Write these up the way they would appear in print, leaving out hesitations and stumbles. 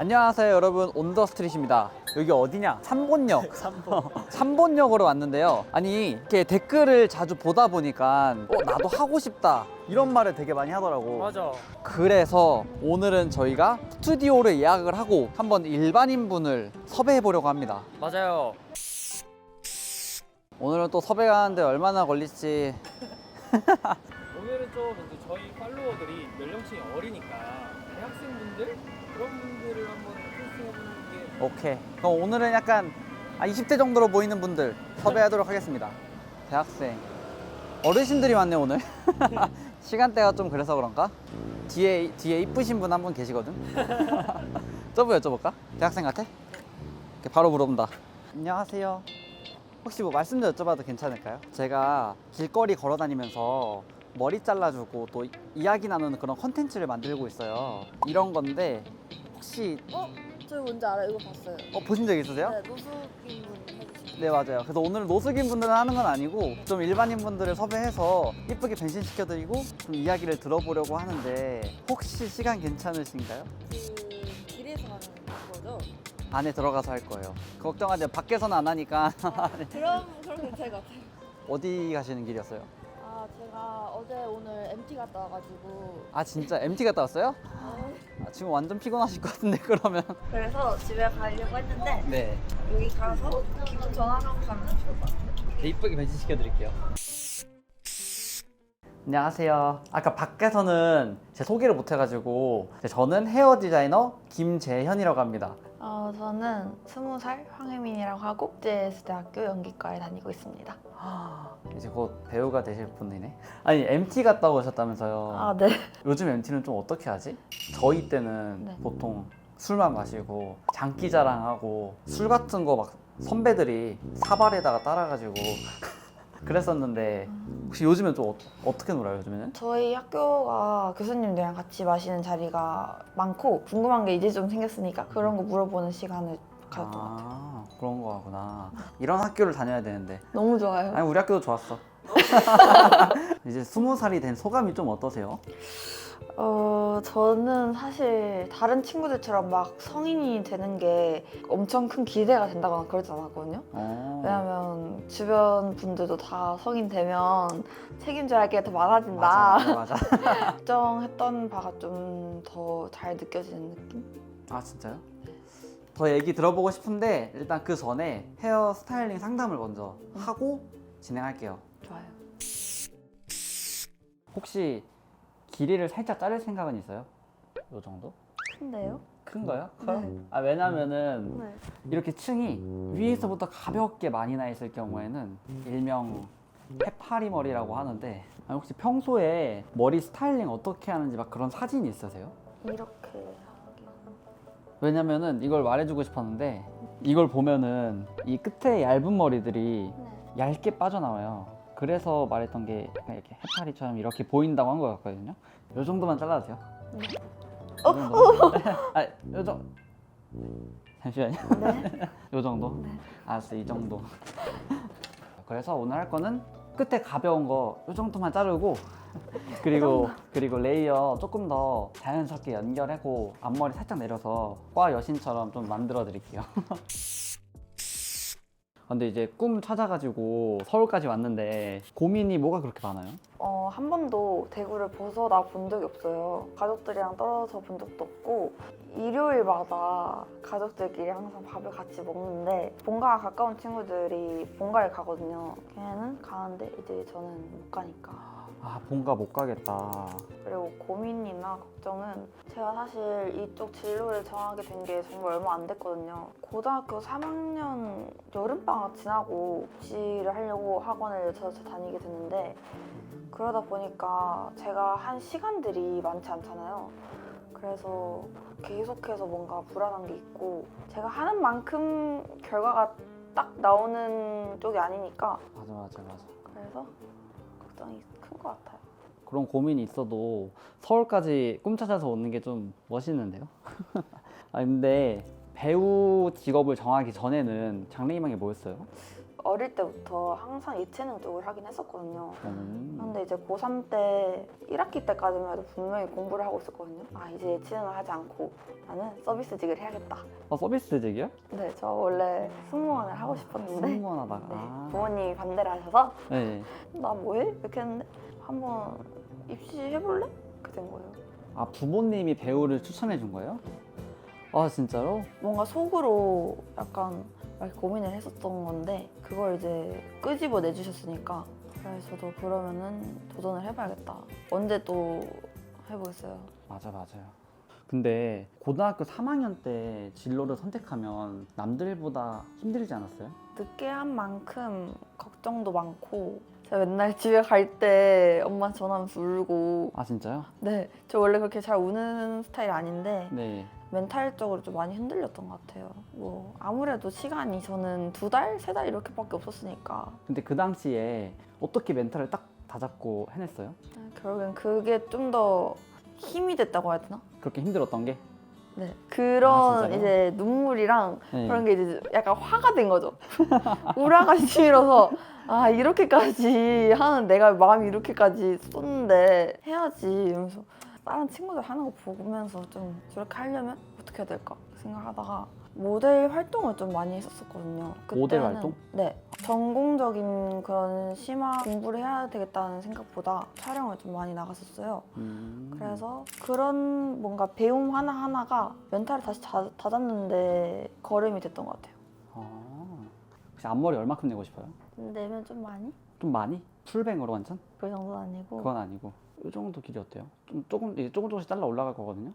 안녕하세요 여러분, 온더스트릿입니다. 여기 어디냐? 삼본역. 삼본역으로 왔는데요. 아니 이렇게 댓글을 자주 보다 보니까 나도 하고 싶다 이런 말을 되게 많이 하더라고. 맞아. 그래서 오늘은 저희가 스튜디오를 예약을 하고 한번 일반인 분을 섭외해 보려고 합니다. 맞아요. 오늘은 또 섭외하는데 얼마나 걸릴지. 오늘은 좀 이제 저희 팔로워들이 연령층이 어리니까 대학생분들 그런 분들을 한번 테스팅해보는 게 오케이. 그럼 오늘은 약간 20대 정도로 보이는 분들 섭외하도록 하겠습니다. 대학생. 어르신들이 많네 오늘. 시간대가 좀 그래서 그런가? 뒤에 이쁘신 분 한 분 계시거든. 저분 여쭤볼까? 대학생 같아? 이렇게 바로 물어본다. 안녕하세요. 혹시 뭐 말씀 좀 여쭤봐도 괜찮을까요? 제가 길거리 걸어 다니면서 머리 잘라주고 또 이야기 나누는 그런 컨텐츠를 만들고 있어요. 이런 건데 혹시 저희 뭔지 알아요? 이거 봤어요. 보신 적 있으세요? 네, 노숙인 분 해주신 네, 맞아요. 그래서 오늘 노숙인 분들은 하는 건 아니고 좀 일반인 분들을 섭외해서 이쁘게 변신시켜드리고 좀 이야기를 들어보려고 하는데 혹시 시간 괜찮으신가요? 그 길에서 하는 거죠? 안에 들어가서 할 거예요. 걱정하지 마. 밖에서는 안 하니까. 그럼 괜찮을 것 같아요. 어디 가시는 길이었어요? 아, 제가 어제 오늘 MT 갔다 와가지고 아 진짜 MT 갔다 왔어요? 지금 완전 피곤하실 것 같은데 그러면. 그래서 집에 가려고 했는데 네. 여기 가서 기분 전환하고 가면 좋을 것 같아요. 이쁘게 변신시켜드릴게요. 안녕하세요. 아까 밖에서는 제 소개를 못 해가지고 저는 헤어 디자이너 김재현이라고 합니다. 저는 20살 황혜민이라고 하고 국제예술대학교 연기과에 다니고 있습니다. 이제 곧 배우가 되실 분이네. 아니 MT 갔다 오셨다면서요. 아, 네. 요즘 MT는 좀 어떻게 하지? 저희 때는 네. 보통 술만 마시고 장기자랑하고 술 같은 거 막 선배들이 사발에다가 따라가지고 그랬었는데 혹시 요즘엔 좀 어떻게 놀아요 요즘에는? 저희 학교가 교수님들이랑 같이 마시는 자리가 많고 궁금한 게 이제 좀 생겼으니까 그런 거 물어보는 시간을 가졌던 것 같아요. 그런 거구나. 이런 학교를 다녀야 되는데. 너무 좋아요. 아니 우리 학교도 좋았어. 이제 20살이 된 소감이 좀 어떠세요? 저는 사실 다른 친구들처럼 막 성인이 되는 게 엄청 큰 기대가 된다거나 그러지 않았거든요. 왜냐면 주변 분들도 다 성인 되면 책임져야 할 게 더 많아진다. 맞아. 걱정했던 바가 좀 더 잘 느껴지는 느낌? 아 진짜요? 더 얘기 들어보고 싶은데 일단 그 전에 헤어 스타일링 상담을 먼저 하고 진행할게요. 좋아요. 혹시 길이를 살짝 자를 생각은 있어요? 요 정도? 큰데요? 큰가요? 네. 왜냐면은 네. 이렇게 층이 위에서부터 가볍게 많이 나 있을 경우에는 일명 해파리 머리라고 하는데 혹시 평소에 머리 스타일링 어떻게 하는지 막 그런 사진이 있으세요? 이렇게 하긴. 왜냐면은 이걸 말해주고 싶었는데 이걸 보면은 이 끝에 얇은 머리들이 네. 얇게 빠져나와요. 그래서 말했던 게 약간 이렇게 해파리처럼 이렇게 보인다고 한 것 같거든요. 요 정도만 잘라도 돼요? 네. 요 정도. 요 정도. 잠시만요. 네. 요 정도? 네. 알았어, 이 정도. 그래서 오늘 할 거는 끝에 가벼운 거 요 정도만 자르고 그리고 레이어 조금 더 자연스럽게 연결하고 앞머리 살짝 내려서 과 여신처럼 좀 만들어 드릴게요. 근데 이제 꿈 찾아가지고 서울까지 왔는데 고민이 뭐가 그렇게 많아요? 한 번도 대구를 벗어나 본 적이 없어요. 가족들이랑 떨어져 본 적도 없고 일요일마다 가족들끼리 항상 밥을 같이 먹는데 본가가 가까운 친구들이 본가에 가거든요. 걔는 가는데 이제 저는 못 가니까. 본가 못 가겠다. 그리고 고민이나 걱정은 제가 사실 이쪽 진로를 정하게 된 게 정말 얼마 안 됐거든요. 고등학교 3학년 여름방학 지나고 입시를 하려고 학원을 저서 다니게 됐는데 그러다 보니까 제가 한 시간들이 많지 않잖아요. 그래서 계속해서 뭔가 불안한 게 있고 제가 하는 만큼 결과가 딱 나오는 쪽이 아니니까 맞아. 그래서 걱정이 큰 것 같아요. 그런 고민이 있어도 서울까지 꿈 찾아서 오는 게 좀 멋있는데요? 근데 배우 직업을 정하기 전에는 장래희망이 뭐였어요? 어릴 때부터 항상 예체능 쪽을 하긴 했었거든요. 음. 근데 이제 고3 때 1학기 때까지만 해도 분명히 공부를 하고 있었거든요. 아 이제 예체능을 하지 않고 나는 서비스직을 해야겠다. 서비스직이요? 네, 저 원래 승무원을 하고 싶었는데 승무원하다가. 네, 아. 부모님이 반대를 하셔서 네. 나 뭐해? 이렇게 했는데 한번 입시해볼래? 이렇게 된 거예요. 아, 부모님이 배우를 추천해 준 거예요? 아, 진짜로? 뭔가 속으로 약간 이렇게 고민을 했었던 건데 그걸 이제 끄집어 내주셨으니까 그래서 저도 그러면은 도전을 해봐야겠다. 언제 또 해보겠어요. 맞아요. 근데 고등학교 3학년 때 진로를 선택하면 남들보다 힘들지 않았어요? 늦게 한 만큼 걱정도 많고 제가 맨날 집에 갈 때 엄마 전화하면서 울고 아, 진짜요? 네, 저 원래 그렇게 잘 우는 스타일 아닌데 네. 멘탈적으로 좀 많이 흔들렸던 것 같아요. 뭐 아무래도 시간이 저는 2달, 3달 이렇게밖에 없었으니까 근데 그 당시에 어떻게 멘탈을 딱 다잡고 해냈어요? 결국엔 그게 좀 더 힘이 됐다고 해야 되나? 그렇게 힘들었던 게? 네. 아, 그런 진짜요? 이제 눈물이랑 네. 그런 게 이제 약간 화가 된 거죠. 우라가 치밀어서 아 이렇게까지 하는 내가 마음이 이렇게까지 쏟는데 해야지 이러면서 다른 친구들 하는 거 보면서 좀 저렇게 하려면 어떻게 해야 될까 생각하다가 모델 활동을 좀 많이 했었거든요. 모델 활동? 네. 전공적인 그런 심화 공부를 해야 되겠다는 생각보다 촬영을 좀 많이 나갔었어요. 그래서 그런 뭔가 배움 하나하나가 멘탈을 다시 다잡는데 걸음이 됐던 것 같아요. 혹시 앞머리 얼마큼 내고 싶어요? 내면 좀 많이? 좀 많이? 풀뱅으로 완전? 그 정도는 아니고 그건 아니고 이 정도 길이 어때요? 이제 조금씩 잘라 올라갈 거거든요?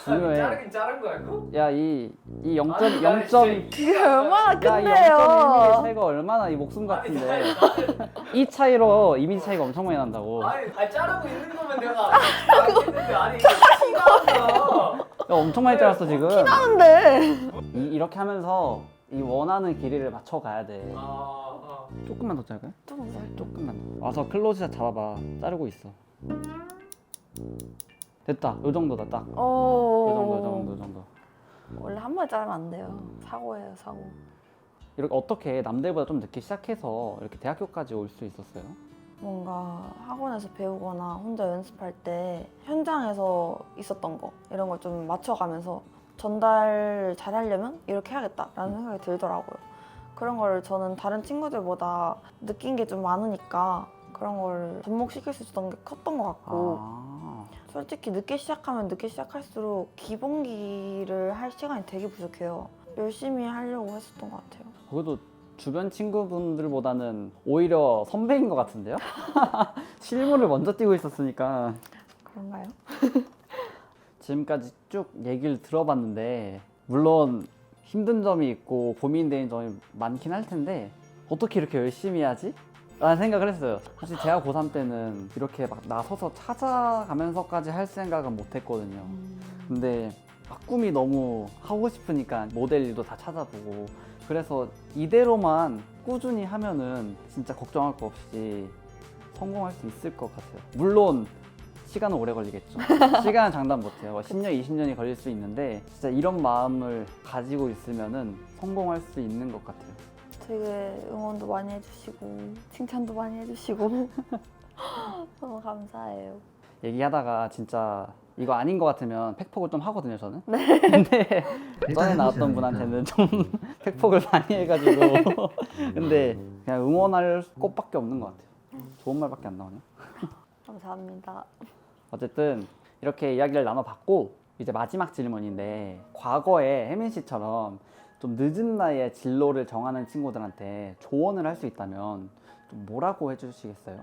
중요해. 자르긴 자른 거야 이거? 야, 이 아니, 0.0. 그게 얼마나 야, 이 0.1mm 큰데요? 차이가 얼마나 이 목숨 아니, 같은데. 나는 이 차이로 이미지 차이가 엄청 많이 난다고. 아니 자르고 있는 거면 내가 알겠는데 아니 이거 티가 났어. 야, 엄청 많이 잘랐어 지금. 하는데 이렇게 하면서 이 원하는 길이를 맞춰 가야 돼. 조금만 더 자를까요? 좀 무서워. 조금만 더. 와서 클로즈샷 잡아봐. 자르고 있어. 됐다. 요 정도다 딱. 요 정도. 원래 한 번에 자르면 안 돼요. 사고예요, 사고. 이렇게 어떻게 남들보다 좀 늦게 시작해서 이렇게 대학교까지 올 수 있었어요? 뭔가 학원에서 배우거나 혼자 연습할 때 현장에서 있었던 거 이런 걸 좀 맞춰가면서 전달 잘 하려면 이렇게 해야겠다라는 생각이 들더라고요. 그런 걸 저는 다른 친구들보다 느낀 게 좀 많으니까 그런 걸 접목시킬 수 있었던 게 컸던 것 같고 솔직히 늦게 시작하면 늦게 시작할수록 기본기를 할 시간이 되게 부족해요. 열심히 하려고 했었던 것 같아요. 그래도 주변 친구분들보다는 오히려 선배인 것 같은데요? 실물을 먼저 띄고 있었으니까. 그런가요? 지금까지 쭉 얘기를 들어봤는데 물론 힘든 점이 있고 고민되는 점이 많긴 할 텐데 어떻게 이렇게 열심히 하지? 라는 생각을 했어요. 사실 대학 고3 때는 이렇게 막 나서서 찾아가면서까지 할 생각은 못 했거든요. 근데 꿈이 너무 하고 싶으니까 모델 일도 다 찾아보고 그래서 이대로만 꾸준히 하면은 진짜 걱정할 거 없이 성공할 수 있을 것 같아요. 물론 시간은 오래 걸리겠죠. 시간은 장담 못해요. 10년, 20년이 걸릴 수 있는데 진짜 이런 마음을 가지고 있으면은 성공할 수 있는 것 같아요. 되게 응원도 많이 해주시고 칭찬도 많이 해주시고 너무 감사해요. 얘기하다가 진짜 이거 아닌 것 같으면 팩폭을 좀 하거든요, 저는. 네. 근데 전에 나왔던 분한테는 좀 팩폭을 많이 해가지고 근데 그냥 응원할 꽃밖에 없는 것 같아요. 좋은 말밖에 안 나오네요. 감사합니다. 어쨌든 이렇게 이야기를 나눠봤고 이제 마지막 질문인데 과거에 혜민 씨처럼 좀 늦은 나이에 진로를 정하는 친구들한테 조언을 할 수 있다면 좀 뭐라고 해주시겠어요?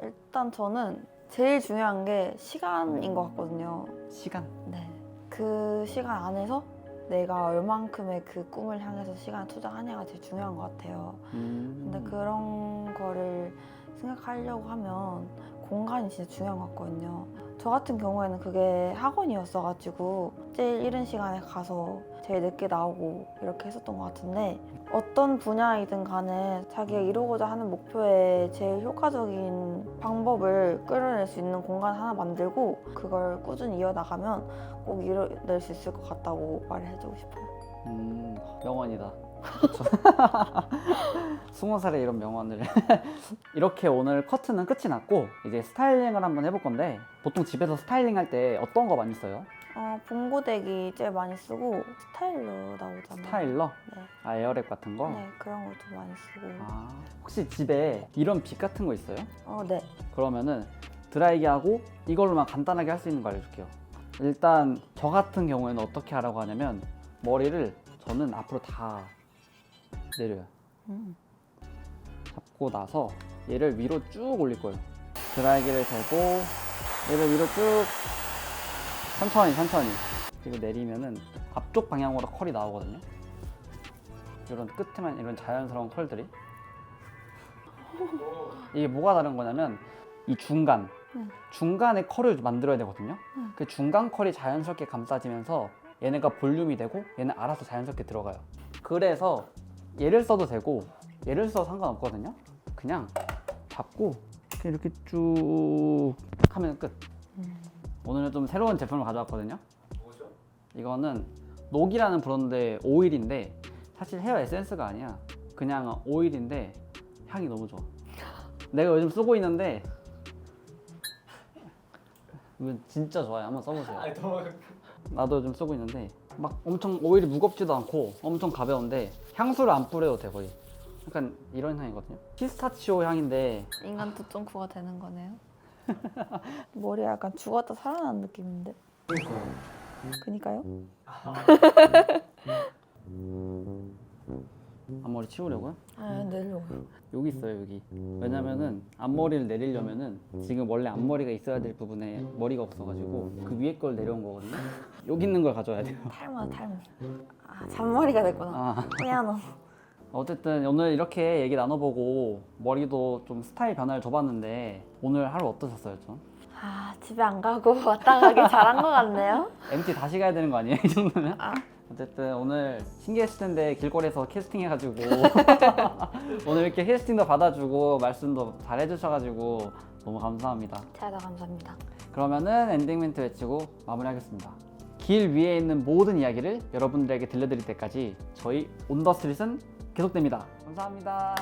일단 저는 제일 중요한 게 시간인 것 같거든요. 시간? 네. 그 시간 안에서 내가 얼만큼의 그 꿈을 향해서 시간을 투자하냐가 제일 중요한 것 같아요. 근데 그런 거를 생각하려고 하면 공간이 진짜 중요한 것 같거든요. 저 같은 경우에는 그게 학원이었어가지고 제일 이른 시간에 가서 제일 늦게 나오고 이렇게 했었던 것 같은데 어떤 분야이든 간에 자기가 이루고자 하는 목표에 제일 효과적인 방법을 끌어낼 수 있는 공간 하나 만들고 그걸 꾸준히 이어나가면 꼭 이뤄낼 수 있을 것 같다고 말을 해주고 싶어요. 명언이다. 20살에 이런 명언을. 이렇게 오늘 커트는 끝이 났고 이제 스타일링을 한번 해볼 건데 보통 집에서 스타일링 할 때 어떤 거 많이 써요? 봉고데기 제일 많이 쓰고 스타일러 나오잖아요. 스타일러? 네. 아 에어랩 같은 거? 네, 그런 것도 많이 쓰고. 아 혹시 집에 이런 빗 같은 거 있어요? 네. 그러면은 드라이기 하고 이걸로만 간단하게 할 수 있는 거 알려줄게요. 일단 저 같은 경우에는 어떻게 하라고 하냐면 머리를 저는 앞으로 다 내려요. 잡고 나서 얘를 위로 쭉 올릴 거예요. 드라이기를 대고 얘를 위로 쭉 천천히 그리고 내리면은 앞쪽 방향으로 컬이 나오거든요. 이런 끝에만 이런 자연스러운 컬들이. 이게 뭐가 다른 거냐면 이 중간에 컬을 만들어야 되거든요. 그 중간 컬이 자연스럽게 감싸지면서 얘네가 볼륨이 되고 얘는 알아서 자연스럽게 들어가요. 그래서 얘를 써도 되고 얘를 써도 상관없거든요. 그냥 잡고 이렇게 쭉 하면 끝. 오늘은 좀 새로운 제품을 가져왔거든요. 뭐죠? 이거는 녹이라는 브랜드의 오일인데 사실 헤어 에센스가 아니야. 그냥 오일인데 향이 너무 좋아. 내가 요즘 쓰고 있는데 이거 진짜 좋아요. 한번 써보세요. 아니 너무 나도 요즘 쓰고 있는데 막 엄청 오일이 무겁지도 않고 엄청 가벼운데 향수를 안 뿌려도 돼 거의. 약간 이런 향이거든요. 피스타치오 향인데 인간 두쫑쿠가 되는 거네요. 머리 약간 죽었다 살아난 느낌인데. 그니까요? 앞머리 치우려고요? 내려고요. 여기 있어요 여기. 왜냐면은 앞머리를 내리려면은 지금 원래 앞머리가 있어야 될 부분에 머리가 없어가지고 그 위에 걸 내려온 거거든요. 여기 있는 걸 가져와야 돼요. 탈모. 잔머리가 됐구나. 아. 미안해. 어쨌든 오늘 이렇게 얘기 나눠보고 머리도 좀 스타일 변화를 줘봤는데 오늘 하루 어떠셨어요 좀? 집에 안 가고 왔다 가기 잘한 것 같네요. MT 다시 가야 되는 거 아니에요 이 정도면? 아. 어쨌든 오늘 신기했을 텐데 길거리에서 캐스팅 해가지고 오늘 이렇게 캐스팅도 받아주고 말씀도 잘 해주셔가지고 너무 감사합니다. 제가 다 감사합니다. 그러면은 엔딩 멘트 외치고 마무리하겠습니다. 길 위에 있는 모든 이야기를 여러분들에게 들려드릴 때까지 저희 온더스트릿은 계속됩니다. 감사합니다.